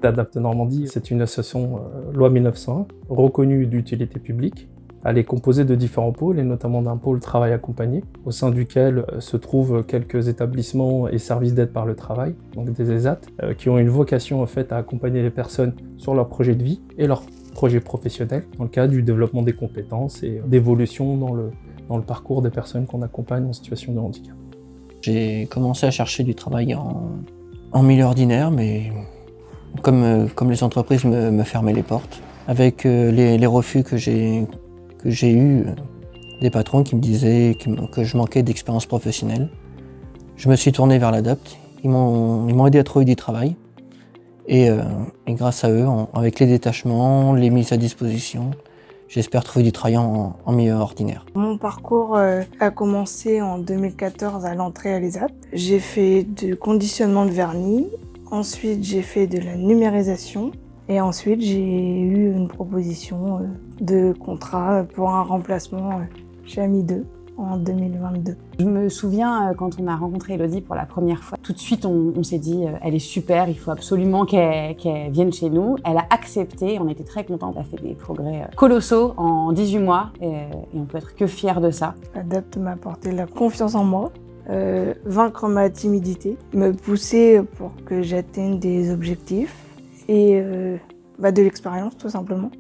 Adapte Normandie, c'est une association loi 1901, reconnue d'utilité publique. Elle est composée de différents pôles, et notamment d'un pôle travail accompagné, au sein duquel se trouvent quelques établissements et services d'aide par le travail, donc des ESAT, qui ont une vocation en fait à accompagner les personnes sur leur projet de vie et leur projet professionnel, dans le cadre du développement des compétences et d'évolution dans le parcours des personnes qu'on accompagne en situation de handicap. J'ai commencé à chercher du travail en milieu ordinaire, mais comme les entreprises me fermaient les portes, avec les refus que j'ai eus des patrons qui me disaient que je manquais d'expérience professionnelle, je me suis tourné vers l'Adapte. Ils m'ont aidé à trouver du travail. Et grâce à eux, avec les détachements, les mises à disposition, j'espère trouver du travail en milieu ordinaire. Mon parcours a commencé en 2014 à l'entrée à l'ESAT. J'ai fait du conditionnement de vernis, ensuite j'ai fait de la numérisation et ensuite j'ai eu une proposition de contrat pour un remplacement chez Ami 2 en 2022. Je me souviens quand on a rencontré Elodie pour la première fois, tout de suite on s'est dit elle est super, il faut absolument qu'elle vienne chez nous. Elle a accepté, on était très contents, elle a fait des progrès colossaux en 18 mois et on peut être que fiers de ça. Adapte m'a apporté la confiance en moi, vaincre ma timidité, me pousser pour que j'atteigne des objectifs et de l'expérience tout simplement.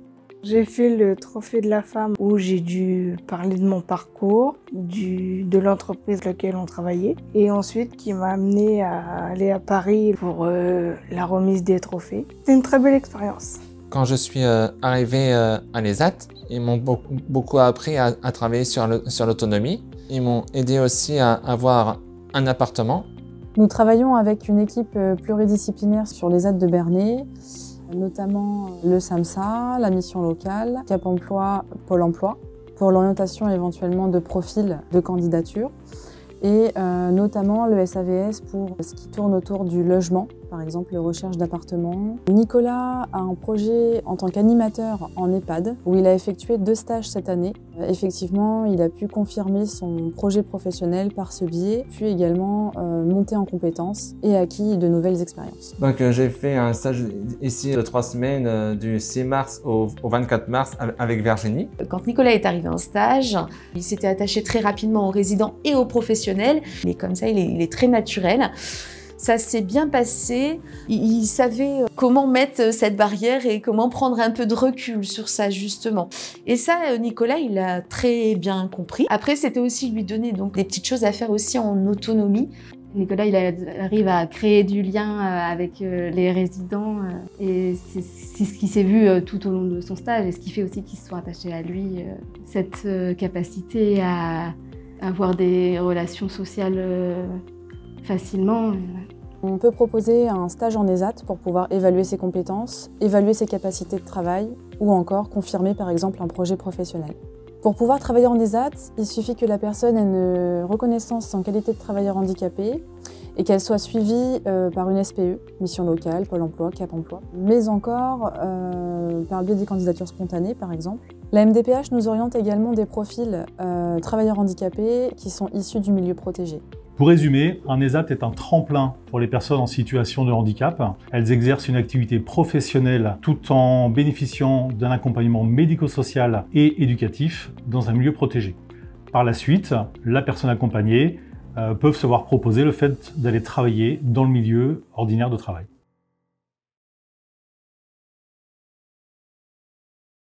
J'ai fait le trophée de la femme où j'ai dû parler de mon parcours, de l'entreprise dans laquelle on travaillait et ensuite qui m'a amené à aller à Paris pour la remise des trophées. C'était une très belle expérience. Quand je suis arrivé à l'ESAT, ils m'ont beaucoup appris à travailler sur l'autonomie. Ils m'ont aidé aussi à avoir un appartement. Nous travaillons avec une équipe pluridisciplinaire sur l'ESAT de Bernay, notamment le SAMSA, la mission locale, Cap Emploi, Pôle Emploi, pour l'orientation éventuellement de profils de candidature, et notamment le SAVS pour ce qui tourne autour du logement, par exemple les recherches d'appartements. Nicolas a un projet en tant qu'animateur en EHPAD, où il a effectué 2 stages cette année. Effectivement, il a pu confirmer son projet professionnel par ce biais, puis également monter en compétences et acquis de nouvelles expériences. Donc j'ai fait un stage ici de 3 semaines, du 6 mars au 24 mars avec Virginie. Quand Nicolas est arrivé en stage, il s'était attaché très rapidement aux résidents et aux professionnels. Mais comme ça, il est très naturel. Ça s'est bien passé. Il savait comment mettre cette barrière et comment prendre un peu de recul sur ça, justement. Et ça, Nicolas, il a très bien compris. Après, c'était aussi lui donner donc des petites choses à faire aussi en autonomie. Nicolas, il arrive à créer du lien avec les résidents et c'est ce qui s'est vu tout au long de son stage et ce qui fait aussi qu'ils se sont attachés à lui. Cette capacité à avoir des relations sociales facilement. On peut proposer un stage en ESAT pour pouvoir évaluer ses compétences, évaluer ses capacités de travail ou encore confirmer par exemple un projet professionnel. Pour pouvoir travailler en ESAT, il suffit que la personne ait une reconnaissance en qualité de travailleur handicapé et qu'elle soit suivie par une SPE, mission locale, Pôle Emploi, Cap Emploi, mais encore par le biais des candidatures spontanées par exemple. La MDPH nous oriente également des profils travailleurs handicapés qui sont issus du milieu protégé. Pour résumer, un ESAT est un tremplin pour les personnes en situation de handicap. Elles exercent une activité professionnelle tout en bénéficiant d'un accompagnement médico-social et éducatif dans un milieu protégé. Par la suite, la personne accompagnée peut se voir proposer le fait d'aller travailler dans le milieu ordinaire de travail.